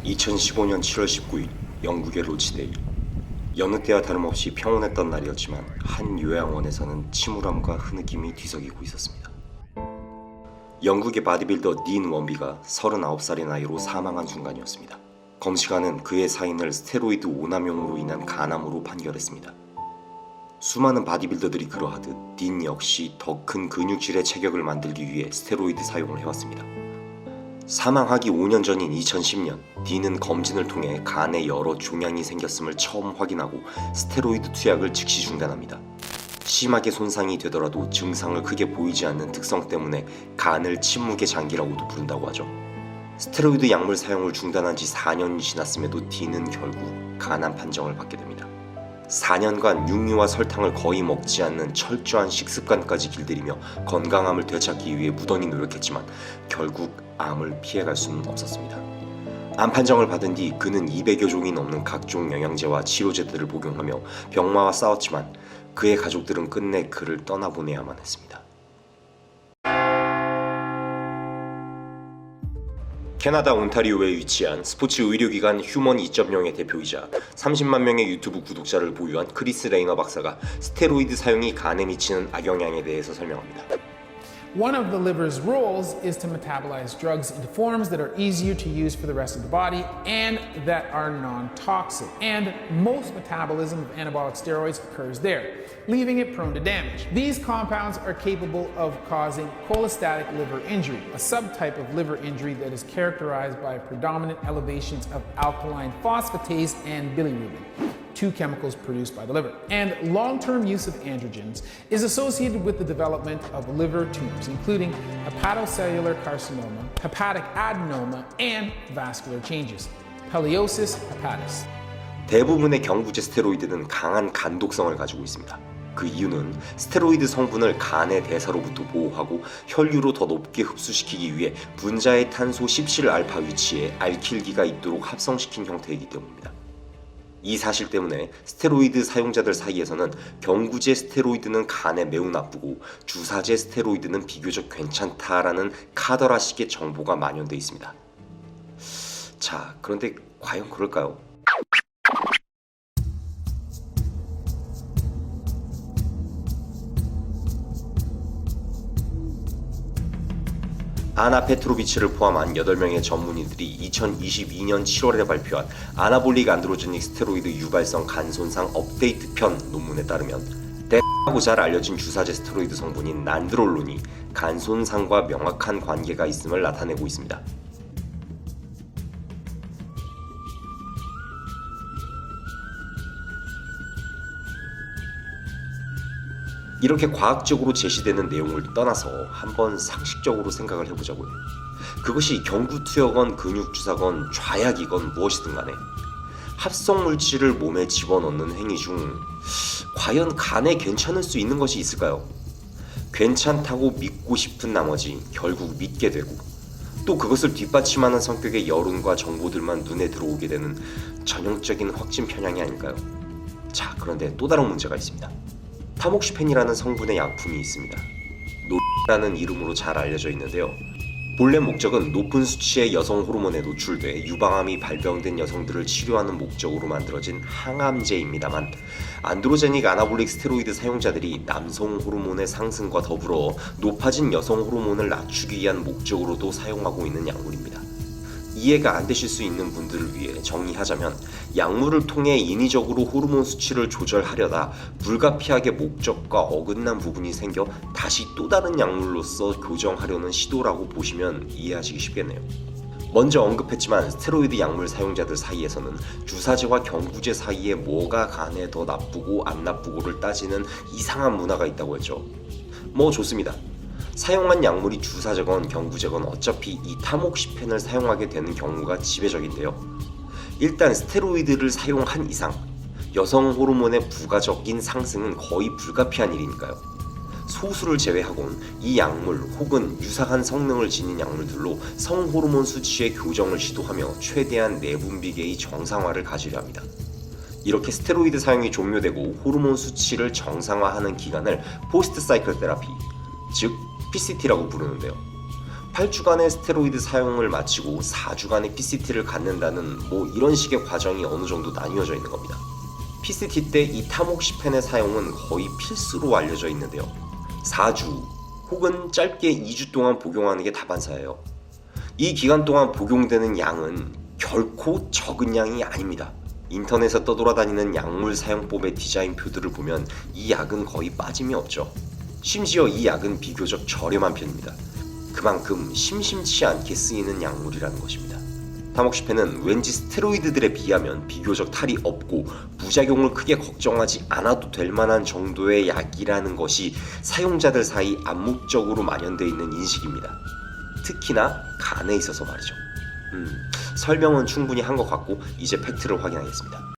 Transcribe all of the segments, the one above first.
2015년 7월 19일 영국의 로치데일. 여느 때와 다름없이 평온했던 날이었지만 한 요양원에서는 침울함과 흐느낌이 뒤섞이고 있었습니다. 영국의 바디빌더 딘 원비가 39살의 나이로 사망한 순간이었습니다. 검시관은 그의 사인을 스테로이드 오남용으로 인한 간암으로 판결했습니다. 수많은 바디빌더들이 그러하듯 딘 역시 더 큰 근육질의 체격을 만들기 위해 스테로이드 사용을 해왔습니다. 사망하기 5년 전인 2010년, 딘은 검진을 통해 간에 여러 종양이 생겼음을 처음 확인하고 스테로이드 투약을 즉시 중단합니다. 심하게 손상이 되더라도 증상을 크게 보이지 않는 특성 때문에 간을 침묵의 장기라고도 부른다고 하죠. 스테로이드 약물 사용을 중단한 지 4년이 지났음에도 딘은 결국 간암 판정을 받게 됩니다. 4년간 육류와 설탕을 거의 먹지 않는 철저한 식습관까지 길들이며 건강함을 되찾기 위해 무던히 노력했지만 결국 암을 피해갈 수는 없었습니다. 암 판정을 받은 뒤 그는 200여 종이 넘는 각종 영양제와 치료제들을 복용하며 병마와 싸웠지만 그의 가족들은 끝내 그를 떠나보내야만 했습니다. 캐나다 온타리오에 위치한 스포츠 의료기관 휴먼 2.0의 대표이자 30만 명의 유튜브 구독자를 보유한 크리스 레이너 박사가 스테로이드 사용이 간에 미치는 악영향에 대해서 설명합니다. One of the liver's roles is to metabolize drugs into forms that are easier to use for the rest of the body and that are non-toxic. And most metabolism of anabolic steroids occurs there, leaving it prone to damage. These compounds are capable of causing cholestatic liver injury, a subtype of liver injury that is characterized by predominant elevations of alkaline phosphatase and bilirubin, two chemicals produced by the liver. And long-term use of androgens is associated with the development of liver tumors, including hepatocellular carcinoma, hepatic adenoma, and vascular changes, peleosis hepatis. 대부분의 경구제 스테로이드는 강한 간독성을 가지고 있습니다. 그 이유는 스테로이드 성분을 간의 대사로부터 보호하고 혈류로 더 높게 흡수시키기 위해 분자의 탄소 17알파 위치에 알킬기가 있도록 합성시킨 형태이기 때문입니다. 이 사실 때문에 스테로이드 사용자들 사이에서는 경구제 스테로이드는 간에 매우 나쁘고 주사제 스테로이드는 비교적 괜찮다라는 카더라식의 정보가 만연돼 있습니다. 자, 그런데 과연 그럴까요? 아나 페트로비치를 포함한 8명의 전문의들이 2022년 7월에 발표한 아나볼릭 안드로제닉 스테로이드 유발성 간 손상 업데이트 편 논문에 따르면 대하고 잘 알려진 주사제 스테로이드 성분인 난드롤론이 간 손상과 명확한 관계가 있음을 나타내고 있습니다. 이렇게 과학적으로 제시되는 내용을 떠나서 한번 상식적으로 생각을 해보자고요. 그것이 경구투여건 근육주사건 좌약이건 무엇이든 간에 합성물질을 몸에 집어넣는 행위 중 과연 간에 괜찮을 수 있는 것이 있을까요? 괜찮다고 믿고 싶은 나머지 결국 믿게 되고 또 그것을 뒷받침하는 성격의 여론과 정보들만 눈에 들어오게 되는 전형적인 확진 편향이 아닐까요? 자, 그런데 또 다른 문제가 있습니다. 타목시펜이라는 성분의 약품이 있습니다. 노라는 이름으로 잘 알려져 있는데요. 본래 목적은 높은 수치의 여성 호르몬에 노출돼 유방암이 발병된 여성들을 치료하는 목적으로 만들어진 항암제입니다만 안드로제닉 아나볼릭 스테로이드 사용자들이 남성 호르몬의 상승과 더불어 높아진 여성 호르몬을 낮추기 위한 목적으로도 사용하고 있는 약물입니다. 이해가 안 되실 수 있는 분들을 위해 정리하자면 약물을 통해 인위적으로 호르몬 수치를 조절하려다 불가피하게 목적과 어긋난 부분이 생겨 다시 또 다른 약물로서 교정하려는 시도라고 보시면 이해하시기 쉽겠네요. 먼저 언급했지만 스테로이드 약물 사용자들 사이에서는 주사제와 경구제 사이에 뭐가 간에 더 나쁘고 안 나쁘고를 따지는 이상한 문화가 있다고 했죠. 뭐 좋습니다. 사용한 약물이 주사제건 경구제건 어차피 이 타목시펜을 사용하게 되는 경우가 지배적인데요. 일단 스테로이드를 사용한 이상 여성 호르몬의 부가적인 상승은 거의 불가피한 일이니까요. 소수를 제외하곤 이 약물 혹은 유사한 성능을 지닌 약물들로 성호르몬 수치의 교정을 시도하며 최대한 내분비계의 정상화를 가지려 합니다. 이렇게 스테로이드 사용이 종료되고 호르몬 수치를 정상화하는 기간을 포스트 사이클 테라피, 즉 PCT라고 부르는데요. 8주간의 스테로이드 사용을 마치고 4주간의 PCT를 갖는다는 이런 식의 과정이 어느 정도 나뉘어져 있는 겁니다. PCT 때 이 타목시펜의 사용은 거의 필수로 알려져 있는데요. 4주 혹은 짧게 2주 동안 복용하는 게 다반사예요. 이 기간 동안 복용되는 양은 결코 적은 양이 아닙니다. 인터넷에 떠돌아다니는 약물 사용법의 디자인표들을 보면 이 약은 거의 빠짐이 없죠. 심지어 이 약은 비교적 저렴한 편입니다. 그만큼 심심치 않게 쓰이는 약물이라는 것입니다. 타목시펜은 왠지 스테로이드들에 비하면 비교적 탈이 없고 부작용을 크게 걱정하지 않아도 될 만한 정도의 약이라는 것이 사용자들 사이 암묵적으로 만연되어 있는 인식입니다. 특히나 간에 있어서 말이죠. 설명은 충분히 한 것 같고 이제 팩트를 확인하겠습니다.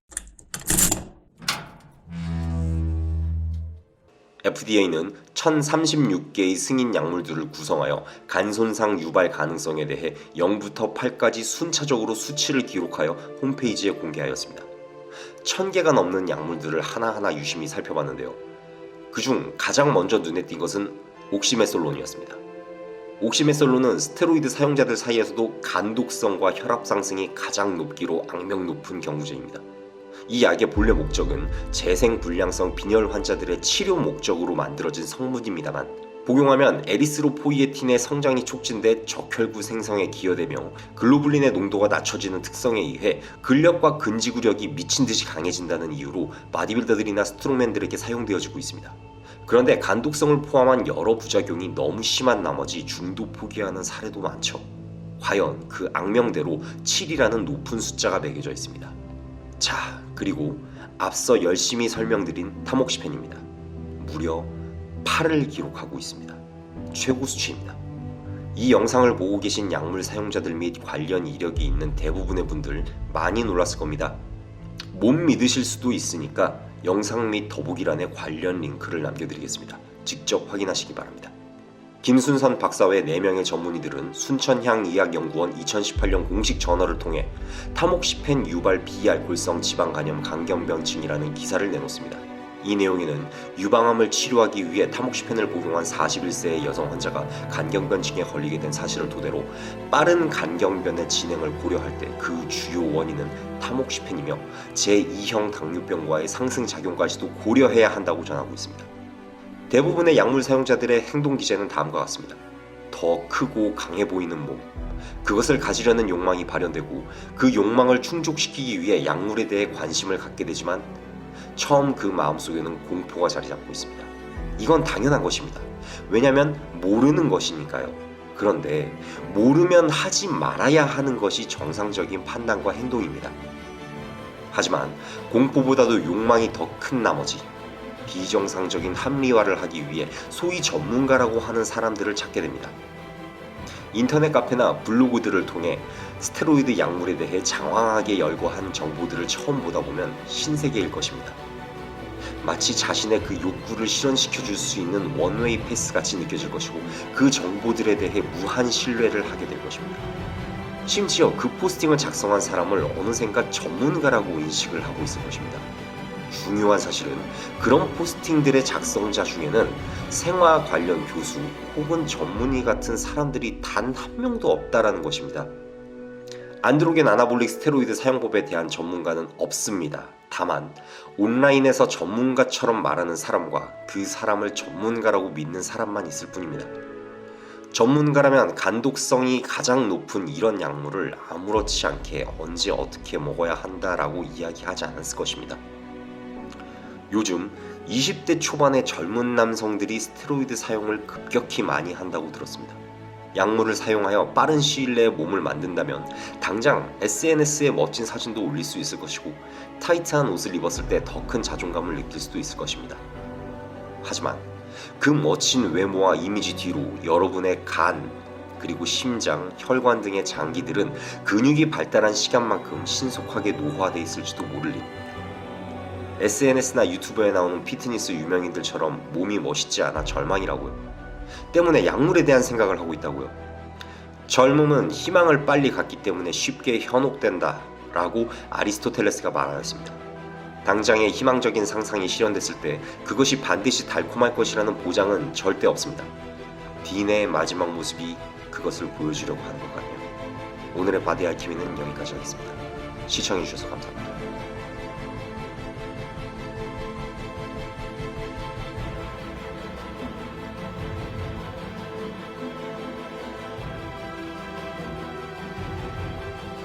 FDA는 1036개의 승인 약물들을 구성하여 간 손상 유발 가능성에 대해 0부터 8까지 순차적으로 수치를 기록하여 홈페이지에 공개하였습니다. 1000개가 넘는 약물들을 하나하나 유심히 살펴봤는데요. 그중 가장 먼저 눈에 띈 것은 옥시메솔론이었습니다. 옥시메솔론은 스테로이드 사용자들 사이에서도 간독성과 혈압 상승이 가장 높기로 악명 높은 경구제입니다. 이 약의 본래 목적은 재생불량성 빈혈 환자들의 치료 목적으로 만들어진 성분입니다만 복용하면 에리스로포이에틴의 성장이 촉진돼 적혈구 생성에 기여되며 글로불린의 농도가 낮춰지는 특성에 의해 근력과 근지구력이 미친듯이 강해진다는 이유로 바디빌더들이나 스트롱맨들에게 사용되어지고 있습니다. 그런데 간독성을 포함한 여러 부작용이 너무 심한 나머지 중도 포기하는 사례도 많죠. 과연 그 악명대로 7이라는 높은 숫자가 매겨져 있습니다. 자, 그리고 앞서 열심히 설명드린 타목시펜입니다. 무려 8을 기록하고 있습니다. 최고 수치입니다. 이 영상을 보고 계신 약물 사용자들 및 관련 이력이 있는 대부분의 분들 많이 놀랐을 겁니다. 못 믿으실 수도 있으니까 영상 및 더보기란에 관련 링크를 남겨드리겠습니다. 직접 확인하시기 바랍니다. 김순선 박사 외 4명의 전문의들은 순천향의학연구원 2018년 공식 저널을 통해 타목시펜 유발 비알코올성 지방간염 강경병증이라는 기사를 내놓습니다. 이 내용에는 유방암을 치료하기 위해 타목시펜을 복용한 41세의 여성 환자가 간경변증에 걸리게 된 사실을 토대로 빠른 간경변의 진행을 고려할 때 그 주요 원인은 타목시펜이며 제2형 당뇨병과의 상승작용까지도 고려해야 한다고 전하고 있습니다. 대부분의 약물 사용자들의 행동 기제는 다음과 같습니다. 더 크고 강해 보이는 몸, 그것을 가지려는 욕망이 발현되고 그 욕망을 충족시키기 위해 약물에 대해 관심을 갖게 되지만 처음 그 마음속에는 공포가 자리 잡고 있습니다. 이건 당연한 것입니다. 왜냐하면 모르는 것이니까요. 그런데 모르면 하지 말아야 하는 것이 정상적인 판단과 행동입니다. 하지만 공포보다도 욕망이 더 큰 나머지 비정상적인 합리화를 하기 위해 소위 전문가라고 하는 사람들을 찾게 됩니다. 인터넷 카페나 블로그들을 통해 스테로이드 약물에 대해 장황하게 열거한 정보들을 처음 보다 보면 신세계일 것입니다. 마치 자신의 그 욕구를 실현시켜줄 수 있는 원웨이 패스같이 느껴질 것이고 그 정보들에 대해 무한 신뢰를 하게 될 것입니다. 심지어 그 포스팅을 작성한 사람을 어느샌가 전문가라고 인식을 하고 있을 것입니다. 중요한 사실은 그런 포스팅들의 작성자 중에는 생화 관련 교수 혹은 전문의 같은 사람들이 단 한 명도 없다라는 것입니다. 안드로겐 아나볼릭 스테로이드 사용법에 대한 전문가는 없습니다. 다만 온라인에서 전문가처럼 말하는 사람과 그 사람을 전문가라고 믿는 사람만 있을 뿐입니다. 전문가라면 간독성이 가장 높은 이런 약물을 아무렇지 않게 언제 어떻게 먹어야 한다라고 이야기하지 않았을 것입니다. 요즘 20대 초반의 젊은 남성들이 스테로이드 사용을 급격히 많이 한다고 들었습니다. 약물을 사용하여 빠른 시일 내에 몸을 만든다면 당장 SNS에 멋진 사진도 올릴 수 있을 것이고 타이트한 옷을 입었을 때 더 큰 자존감을 느낄 수도 있을 것입니다. 하지만 그 멋진 외모와 이미지 뒤로 여러분의 간, 그리고 심장, 혈관 등의 장기들은 근육이 발달한 시간만큼 신속하게 노화돼 있을지도 모를 일. SNS나 유튜브에 나오는 피트니스 유명인들처럼 몸이 멋있지 않아 절망이라고요. 때문에 약물에 대한 생각을 하고 있다고요. 젊음은 희망을 빨리 갖기 때문에 쉽게 현혹된다 라고 아리스토텔레스가 말하였습니다. 당장의 희망적인 상상이 실현됐을 때 그것이 반드시 달콤할 것이라는 보장은 절대 없습니다. 딘의 마지막 모습이 그것을 보여주려고 하는 것 같네요. 오늘의 바디 알키미는 여기까지 하겠습니다. 시청해주셔서 감사합니다.